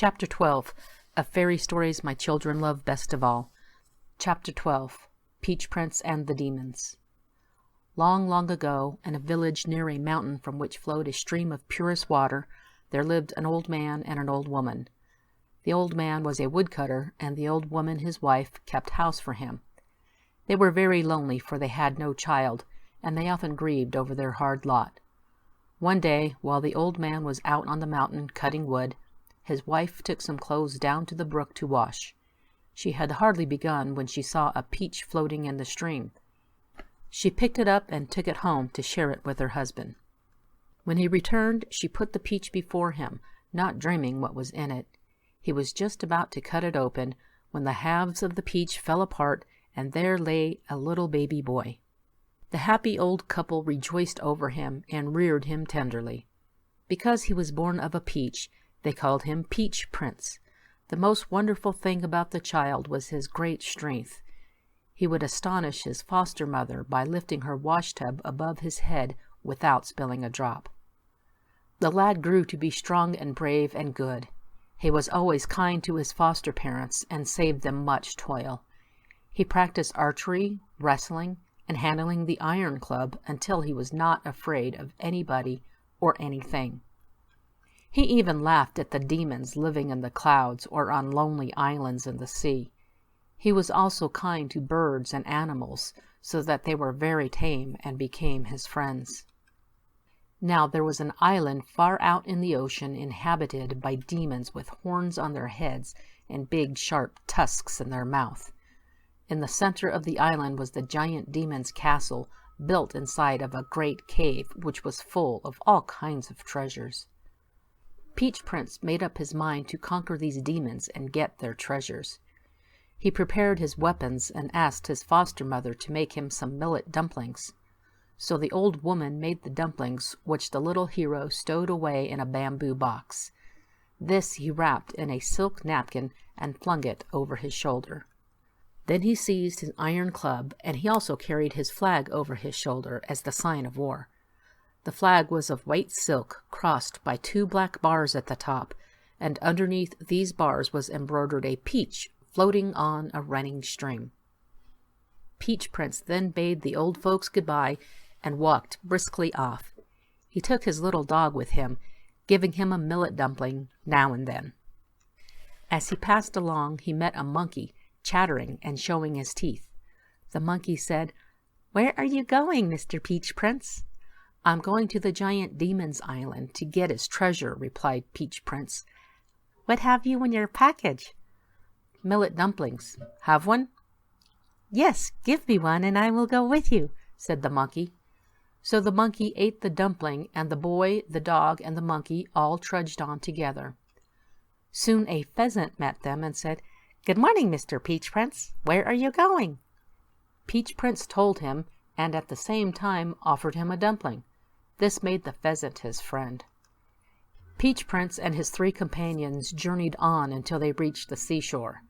Chapter 12 of Fairy Stories My Children Love Best of All. Chapter 12 Peach Prince and the Demons. Long, long ago, in a village near a mountain from which flowed a stream of purest water, there lived an old man and an old woman. The old man was a woodcutter, and the old woman, his wife, kept house for him. They were very lonely, for they had no child, and they often grieved over their hard lot. One day, while the old man was out on the mountain cutting wood, his wife took some clothes down to the brook to wash. She had hardly begun when she saw a peach floating in the stream. She picked it up and took it home to share it with her husband. When he returned, she put the peach before him, not dreaming what was in it. He was just about to cut it open when the halves of the peach fell apart, and there lay a little baby boy. The happy old couple rejoiced over him and reared him tenderly. Because he was born of a peach, they called him Peach Prince. The most wonderful thing about the child was his great strength. He would astonish his foster mother by lifting her washtub above his head without spilling a drop. The lad grew to be strong and brave and good. He was always kind to his foster parents and saved them much toil. He practiced archery, wrestling, and handling the iron club until he was not afraid of anybody or anything. He even laughed at the demons living in the clouds or on lonely islands in the sea. He was also kind to birds and animals, so that they were very tame and became his friends. Now there was an island far out in the ocean inhabited by demons with horns on their heads and big sharp tusks in their mouth. In the center of the island was the giant demon's castle, built inside of a great cave which was full of all kinds of treasures. Peach Prince made up his mind to conquer these demons and get their treasures. He prepared his weapons and asked his foster mother to make him some millet dumplings. So the old woman made the dumplings, which the little hero stowed away in a bamboo box. This he wrapped in a silk napkin and flung it over his shoulder. Then he seized his iron club, and he also carried his flag over his shoulder as the sign of war. The flag was of white silk, crossed by 2 black bars at the top, and underneath these bars was embroidered a peach floating on a running stream. Peach Prince then bade the old folks goodbye and walked briskly off. He took his little dog with him, giving him a millet dumpling now and then. As he passed along, he met a monkey, chattering and showing his teeth. The monkey said, "Where are you going, Mr. Peach Prince?" "I'm going to the giant demon's island to get his treasure," replied Peach Prince. "What have you in your package?" "Millet dumplings. Have one?" "Yes, give me one and I will go with you," said the monkey. So the monkey ate the dumpling, and the boy, the dog, and the monkey all trudged on together. Soon a pheasant met them and said, "Good morning, Mr. Peach Prince. Where are you going?" Peach Prince told him, and at the same time offered him a dumpling. This made the pheasant his friend. Peach Prince and his 3 companions journeyed on until they reached the seashore.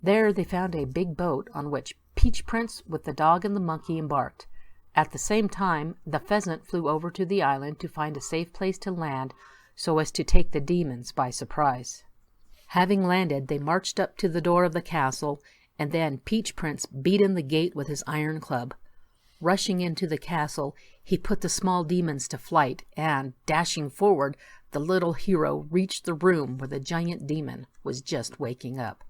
There they found a big boat on which Peach Prince with the dog and the monkey embarked. At the same time, the pheasant flew over to the island to find a safe place to land so as to take the demons by surprise. Having landed, they marched up to the door of the castle, and then Peach Prince beat in the gate with his iron club. Rushing into the castle, he put the small demons to flight, and, dashing forward, the little hero reached the room where the giant demon was just waking up.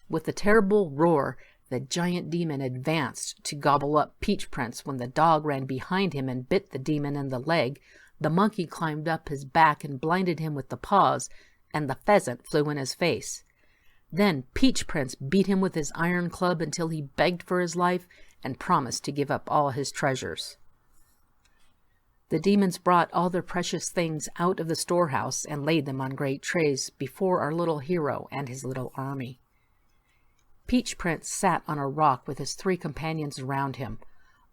With a terrible roar, the giant demon advanced to gobble up Peach Prince when the dog ran behind him and bit the demon in the leg. The monkey climbed up his back and blinded him with the paws, and the pheasant flew in his face. Then Peach Prince beat him with his iron club until he begged for his life and promised to give up all his treasures. The demons brought all their precious things out of the storehouse and laid them on great trays before our little hero and his little army. Peach Prince sat on a rock with his 3 companions around him.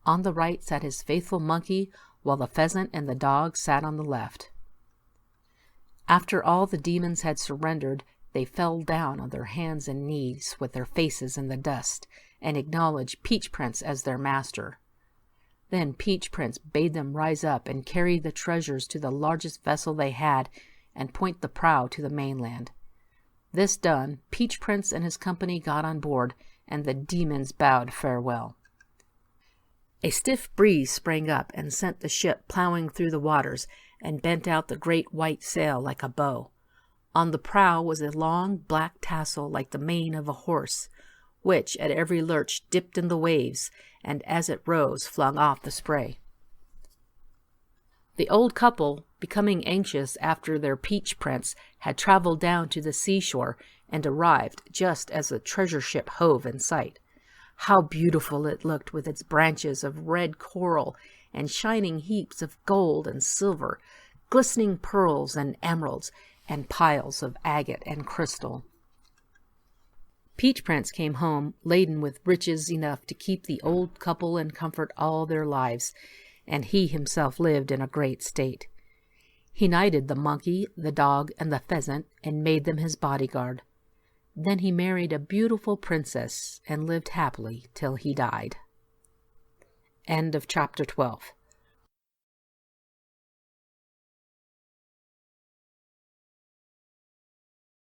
On the right sat his faithful monkey, while the pheasant and the dog sat on the left. After all the demons had surrendered, they fell down on their hands and knees with their faces in the dust and acknowledged Peach Prince as their master. Then Peach Prince bade them rise up and carry the treasures to the largest vessel they had and point the prow to the mainland. This done, Peach Prince and his company got on board, and the demons bowed farewell. A stiff breeze sprang up and sent the ship plowing through the waters, and bent out the great white sail like a bow. On the prow was a long black tassel like the mane of a horse, which at every lurch dipped in the waves, and as it rose flung off the spray. The old couple, becoming anxious after their Peach Prince, had traveled down to the seashore and arrived just as the treasure ship hove in sight. How beautiful it looked, with its branches of red coral and shining heaps of gold and silver, glistening pearls and emeralds, and piles of agate and crystal. Peach Prince came home laden with riches enough to keep the old couple in comfort all their lives, and he himself lived in a great state. He knighted the monkey, the dog, and the pheasant, and made them his bodyguard. Then he married a beautiful princess, and lived happily till he died. End of chapter 12.